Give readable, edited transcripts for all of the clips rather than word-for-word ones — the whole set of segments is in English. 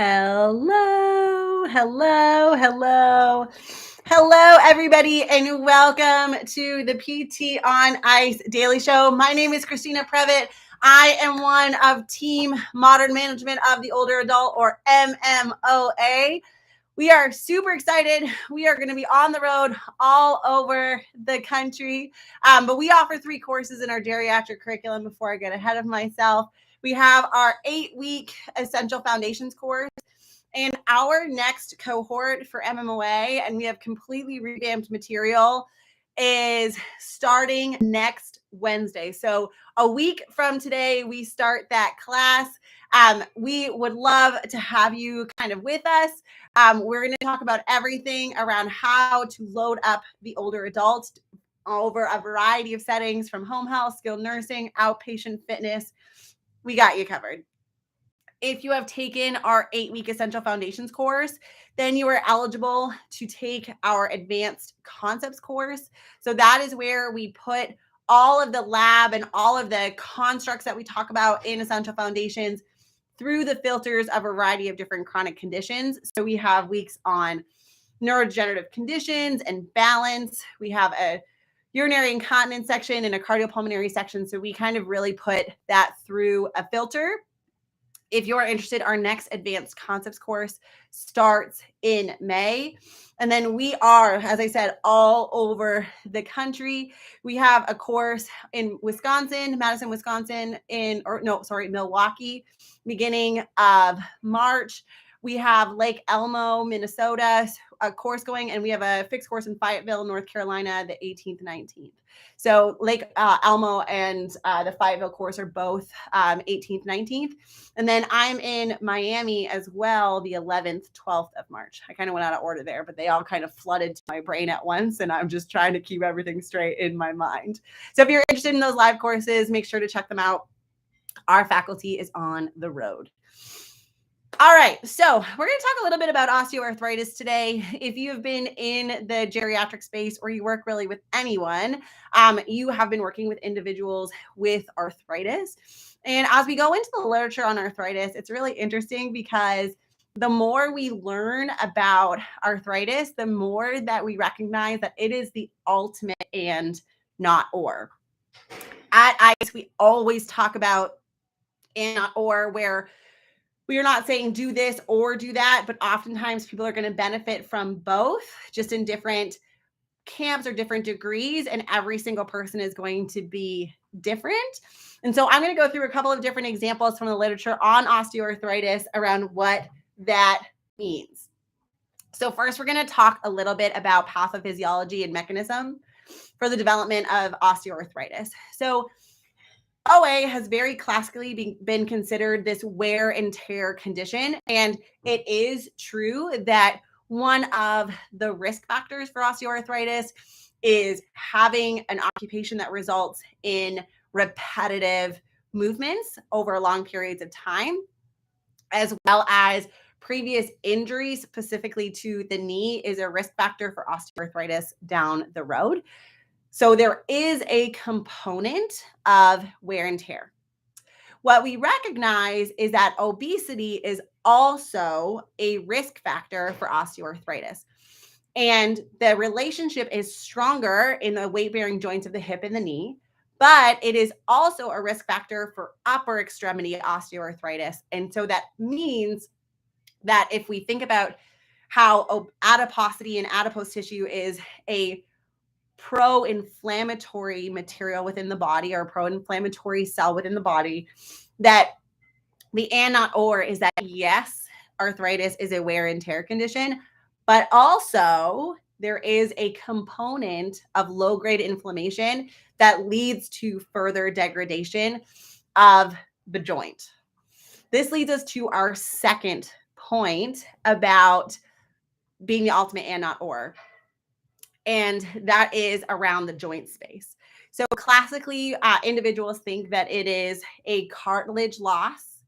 Hello, hello, hello. Hello, everybody, and welcome to the PT on Ice Daily Show. My name is Christina Previtt. I am one of Team Modern Management of the Older Adult, or MMOA. We are super excited. We are going to be on the road all over the country, but we offer 3 courses in our geriatric curriculum. Before I get ahead of myself, we have our 8-week Essential Foundations course and our next cohort for MMOA, and we have completely revamped material, is starting next Wednesday. So a week from today, we start that class. We would love to have you kind of with us. We're going to talk about everything around how to load up the older adults over a variety of settings, from home health, skilled nursing, outpatient fitness. We got you covered. If you have taken our 8-week Essential Foundations course, then you are eligible to take our Advanced Concepts course. So that is where we put all of the lab and all of the constructs that we talk about in Essential Foundations through the filters of a variety of different chronic conditions. So we have weeks on neurodegenerative conditions and balance. We have a urinary incontinence section and a cardiopulmonary section. So we kind of really put that through a filter. If you're interested, our next Advanced Concepts course starts in May. And then we are, as I said, all over the country. We have a course in Wisconsin, Madison, Wisconsin, Milwaukee, beginning of March. We have Lake Elmo, Minnesota, a course going, and we have a fixed course in Fayetteville, North Carolina, the 18th, 19th. So Lake Elmo and the Fayetteville course are both 18th, 19th. And then I'm in Miami as well, the 11th, 12th of March. I kind of went out of order there, but they all kind of flooded to my brain at once, and I'm just trying to keep everything straight in my mind. So if you're interested in those live courses, make sure to check them out. Our faculty is on the road. All right, so we're going to talk a little bit about osteoarthritis today. If you have been in the geriatric space or you work really with anyone, you have been working with individuals with arthritis. And as we go into the literature on arthritis, it's really interesting because the more we learn about arthritis, the more that we recognize that it is the ultimate and not or. At ICE, we always talk about and not or, where we are not saying do this or do that, but oftentimes people are going to benefit from both, just in different camps or different degrees, and every single person is going to be different. And so I'm going to go through a couple of different examples from the literature on osteoarthritis around what that means. So first, we're going to talk a little bit about pathophysiology and mechanism for the development of osteoarthritis. So OA has very classically been considered this wear and tear condition. And it is true that one of the risk factors for osteoarthritis is having an occupation that results in repetitive movements over long periods of time, as well as previous injuries, specifically to the knee, is a risk factor for osteoarthritis down the road. So there is a component of wear and tear. What we recognize is that obesity is also a risk factor for osteoarthritis. And the relationship is stronger in the weight-bearing joints of the hip and the knee, but it is also a risk factor for upper extremity osteoarthritis. And so that means that if we think about how adiposity and adipose tissue is a pro-inflammatory material within the body, or pro-inflammatory cell within the body, that the and not or is that yes, arthritis is a wear and tear condition, but also there is a component of low-grade inflammation that leads to further degradation of the joint. This leads us to our second point about being the ultimate and not or. And that is around the joint space. So classically, individuals think that it is a cartilage loss,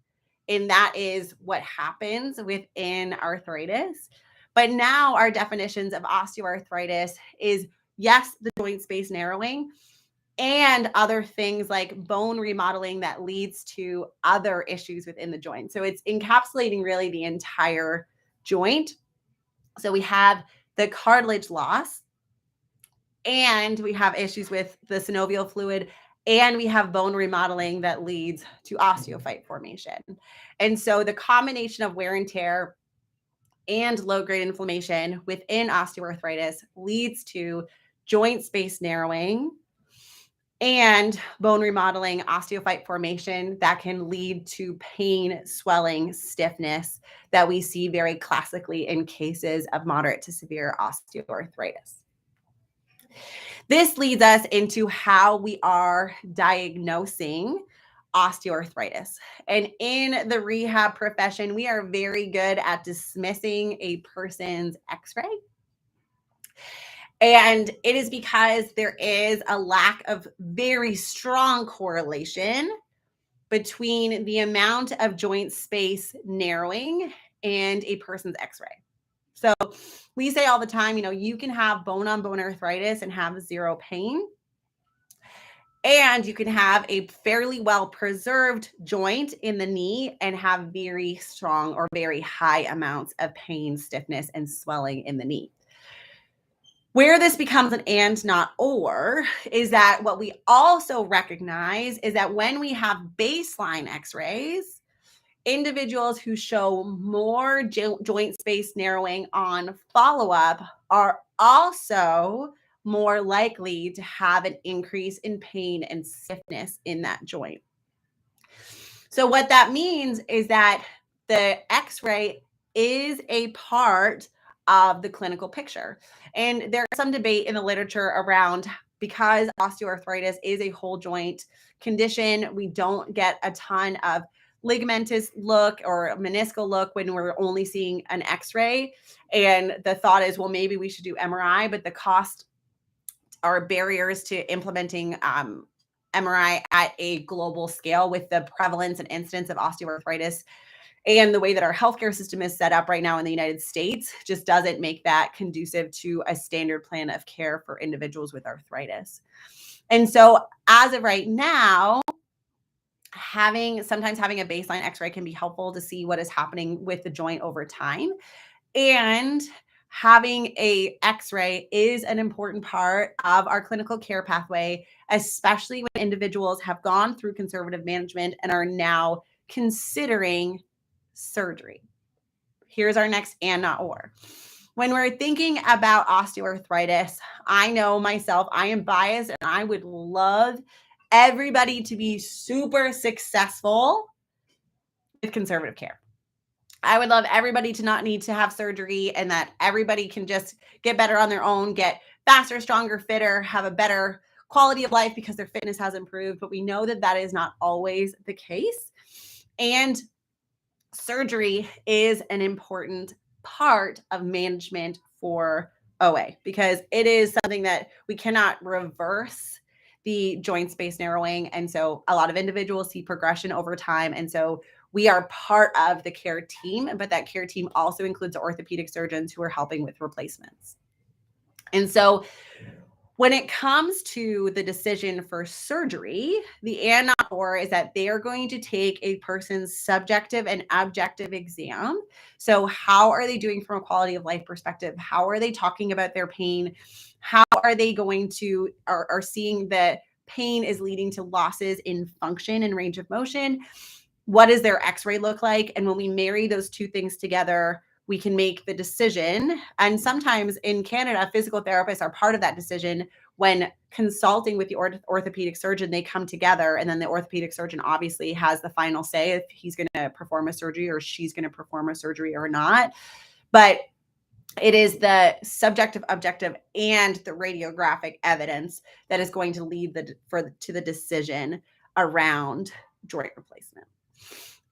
and that is what happens within arthritis. But now our definitions of osteoarthritis is, yes, the joint space narrowing, and other things like bone remodeling that leads to other issues within the joint. So it's encapsulating really the entire joint. So we have the cartilage loss, and we have issues with the synovial fluid, and we have bone remodeling that leads to osteophyte formation. And so the combination of wear and tear and low-grade inflammation within osteoarthritis leads to joint space narrowing and bone remodeling, osteophyte formation that can lead to pain, swelling, stiffness that we see very classically in cases of moderate to severe osteoarthritis. This leads us into how we are diagnosing osteoarthritis. And in the rehab profession, we are very good at dismissing a person's Xray. And it is because there is a lack of very strong correlation between the amount of joint space narrowing and a person's Xray. So we say all the time, you can have bone-on-bone arthritis and have zero pain. And you can have a fairly well-preserved joint in the knee and have very strong or very high amounts of pain, stiffness, and swelling in the knee. Where this becomes an and not or is that what we also recognize is that when we have baseline X-rays, individuals who show more joint space narrowing on follow-up are also more likely to have an increase in pain and stiffness in that joint. So what that means is that the X-ray is a part of the clinical picture. And there's some debate in the literature around, because osteoarthritis is a whole joint condition, we don't get a ton of ligamentous look or meniscal look when we're only seeing an X-ray. And the thought is, well, maybe we should do MRI, but the cost or barriers to implementing MRI at a global scale with the prevalence and incidence of osteoarthritis and the way that our healthcare system is set up right now in the United States just doesn't make that conducive to a standard plan of care for individuals with arthritis. And so as of right now, sometimes having a baseline X-ray can be helpful to see what is happening with the joint over time. And having a X-ray is an important part of our clinical care pathway, especially when individuals have gone through conservative management and are now considering surgery. Here's our next and not or. When we're thinking about osteoarthritis, I know myself, I am biased and I would love everybody to be super successful with conservative care. I would love everybody to not need to have surgery and that everybody can just get better on their own, get faster, stronger, fitter, have a better quality of life because their fitness has improved. But we know that that is not always the case. And surgery is an important part of management for OA because it is something that we cannot reverse the joint space narrowing. And so a lot of individuals see progression over time. And so we are part of the care team, but that care team also includes orthopedic surgeons who are helping with replacements. And so when it comes to the decision for surgery, the and not or is that they are going to take a person's subjective and objective exam. So how are they doing from a quality of life perspective? How are they talking about their pain? How are they going to are seeing that pain is leading to losses in function and range of motion? What does their X-ray look like? And when we marry those two things together, we can make the decision. And sometimes in Canada, physical therapists are part of that decision when consulting with the orthopedic surgeon. They come together and then the orthopedic surgeon obviously has the final say if he's going to perform a surgery or she's going to perform a surgery or not. But it is the subjective, objective, and the radiographic evidence that is going to lead to the decision around joint replacement.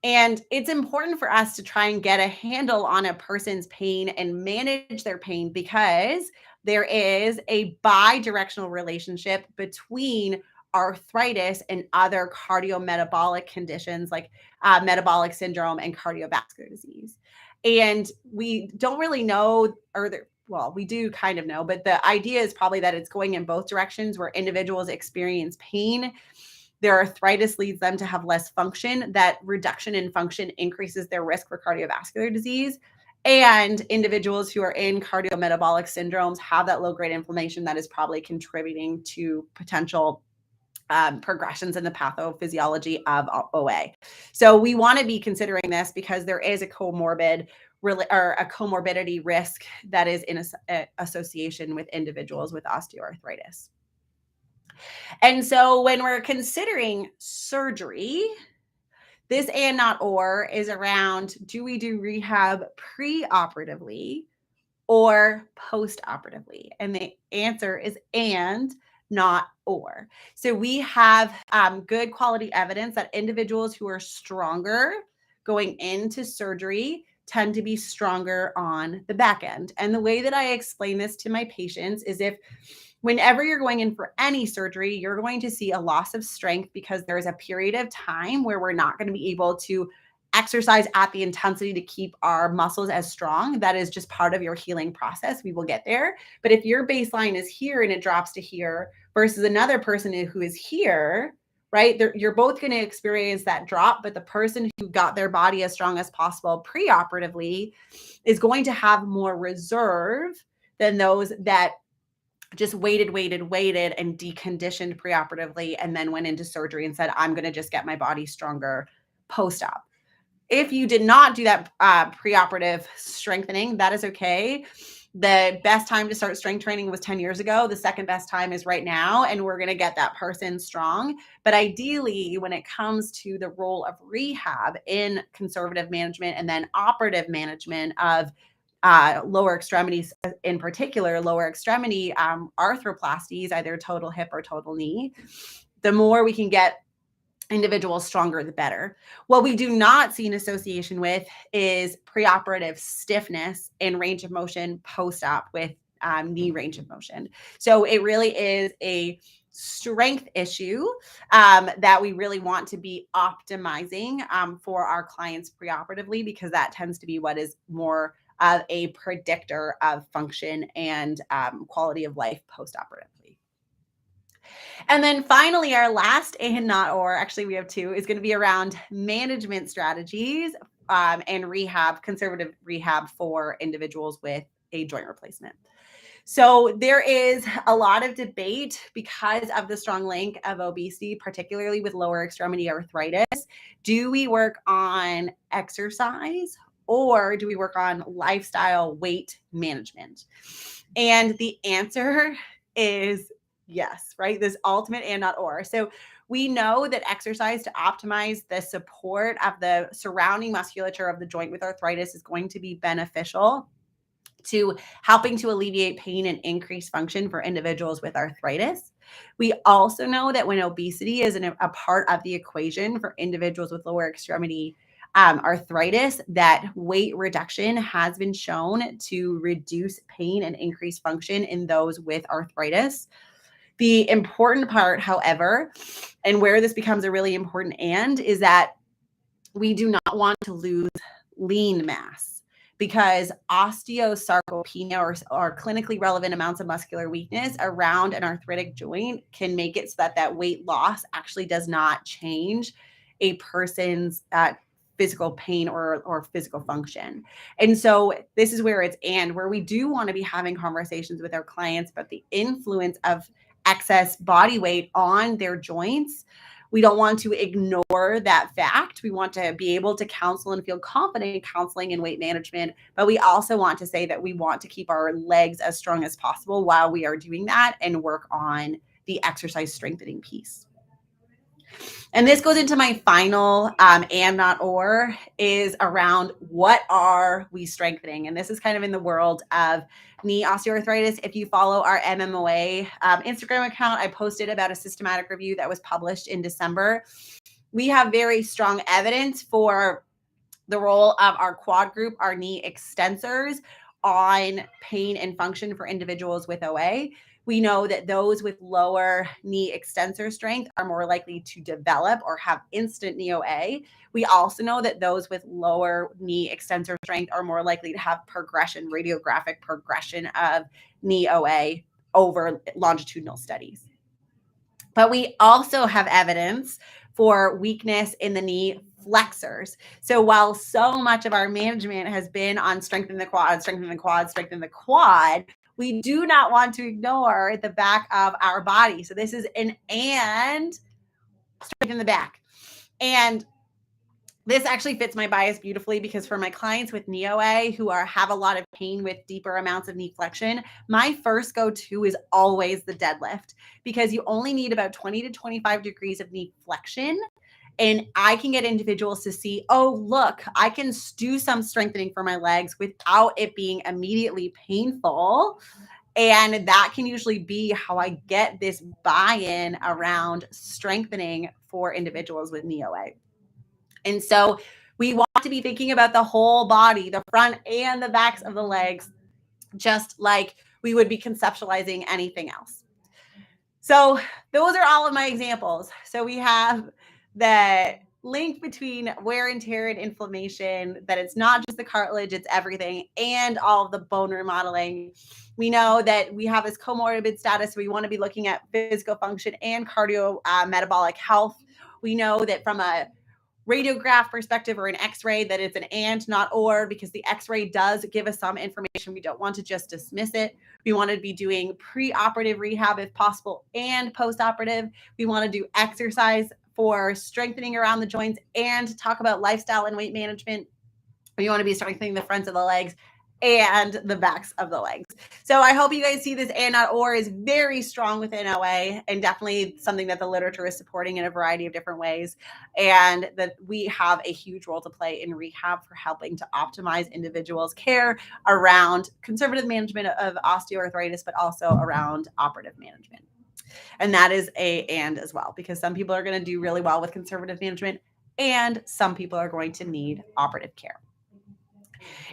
And it's important for us to try and get a handle on a person's pain and manage their pain because there is a bi-directional relationship between arthritis and other cardiometabolic conditions like metabolic syndrome and cardiovascular disease. And we don't really know, or well, we do kind of know, but the idea is probably that it's going in both directions, where individuals experience pain. Their arthritis leads them to have less function. That reduction in function increases their risk for cardiovascular disease. And individuals who are in cardiometabolic syndromes have that low-grade inflammation that is probably contributing to potential progressions in the pathophysiology of OA. So we want to be considering this because there is a comorbidity risk that is in association with individuals with osteoarthritis. And so when we're considering surgery, this and not or is around, do we do rehab pre-operatively or post-operatively? And the answer is and, not or. So we have good quality evidence that individuals who are stronger going into surgery tend to be stronger on the back end. And the way that I explain this to my patients is, if whenever you're going in for any surgery, you're going to see a loss of strength because there's a period of time where we're not going to be able to exercise at the intensity to keep our muscles as strong. That is just part of your healing process. We will get there. But if your baseline is here and it drops to here versus another person who is here, right? You're both going to experience that drop, but the person who got their body as strong as possible preoperatively is going to have more reserve than those that just waited and deconditioned preoperatively and then went into surgery and said, I'm going to just get my body stronger post-op. If you did not do that preoperative strengthening, that is okay. The best time to start strength training was 10 years ago. The second best time is right now, and we're going to get that person strong. But ideally, when it comes to the role of rehab in conservative management and then operative management of lower extremities, in particular, lower extremity arthroplasties, either total hip or total knee, the more we can get individuals stronger, the better. What we do not see an association with is preoperative stiffness and range of motion post-op with knee range of motion. So it really is a strength issue that we really want to be optimizing for our clients preoperatively, because that tends to be what is more of a predictor of function and quality of life post-operatively. And then finally, our last and not or, actually we have two, is going to be around management strategies and rehab, conservative rehab for individuals with a joint replacement. So there is a lot of debate because of the strong link of obesity, particularly with lower extremity arthritis. Do we work on exercise or do we work on lifestyle weight management? And the answer is yes, right? This ultimate and not or. So we know that exercise to optimize the support of the surrounding musculature of the joint with arthritis is going to be beneficial to helping to alleviate pain and increase function for individuals with arthritis. We also know that when obesity is a part of the equation for individuals with lower extremity arthritis, that weight reduction has been shown to reduce pain and increase function in those with arthritis. The important part, however, and where this becomes a really important is that we do not want to lose lean mass, because osteosarcopenia or clinically relevant amounts of muscular weakness around an arthritic joint can make it so that that weight loss actually does not change a person's physical pain or physical function. And so this is where where we do want to be having conversations with our clients about the influence of excess body weight on their joints. We don't want to ignore that fact. We want to be able to counsel and feel confident in counseling and weight management, but we also want to say that we want to keep our legs as strong as possible while we are doing that and work on the exercise strengthening piece. And this goes into my final and not or, is around what are we strengthening? And this is kind of in the world of knee osteoarthritis. If you follow our MMOA Instagram account, I posted about a systematic review that was published in December. We have very strong evidence for the role of our quad group, our knee extensors, on pain and function for individuals with OA. We know that those with lower knee extensor strength are more likely to develop or have instant knee OA. We also know that those with lower knee extensor strength are more likely to have progression, radiographic progression of knee OA over longitudinal studies. But we also have evidence for weakness in the knee flexors. So while so much of our management has been on strengthen the quad, strengthen the quad, strengthen the quad, we do not want to ignore the back of our body. So this is an and strengthen the back. And this actually fits my bias beautifully because for my clients with knee OA who have a lot of pain with deeper amounts of knee flexion, my first go-to is always the deadlift because you only need about 20 to 25 degrees of knee flexion. And I can get individuals to see, oh, look, I can do some strengthening for my legs without it being immediately painful. And that can usually be how I get this buy-in around strengthening for individuals with knee OA. And so we want to be thinking about the whole body, the front and the backs of the legs, just like we would be conceptualizing anything else. So those are all of my examples. So we have the link between wear and tear and inflammation, that it's not just the cartilage, it's everything, and all of the bone remodeling. We know that we have this comorbid status. So we want to be looking at physical function and cardio metabolic health. We know that from a radiograph perspective or an Xray that it's an and not or, because the Xray does give us some information. We don't want to just dismiss it. We want to be doing pre-operative rehab if possible and post-operative. We want to do exercise for strengthening around the joints and talk about lifestyle and weight management. We want to be strengthening the fronts of the legs and the backs of the legs. So I hope you guys see this and not or is very strong within OA and definitely something that the literature is supporting in a variety of different ways. And that we have a huge role to play in rehab for helping to optimize individuals' care around conservative management of osteoarthritis, but also around operative management. And that is and as well, because some people are going to do really well with conservative management and some people are going to need operative care.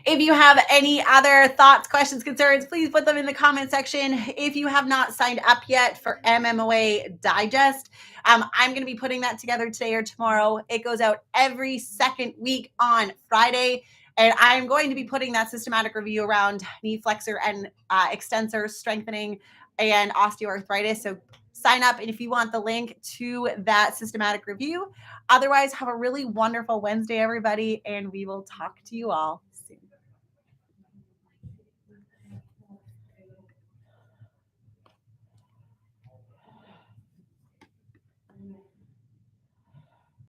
If you have any other thoughts, questions, concerns, please put them in the comment section. If you have not signed up yet for MMOA Digest, I'm going to be putting that together today or tomorrow. It goes out every second week on Friday. And I'm going to be putting that systematic review around knee flexor and extensor strengthening and osteoarthritis. So sign up if you want the link to that systematic review. Otherwise, have a really wonderful Wednesday, everybody, and we will talk to you all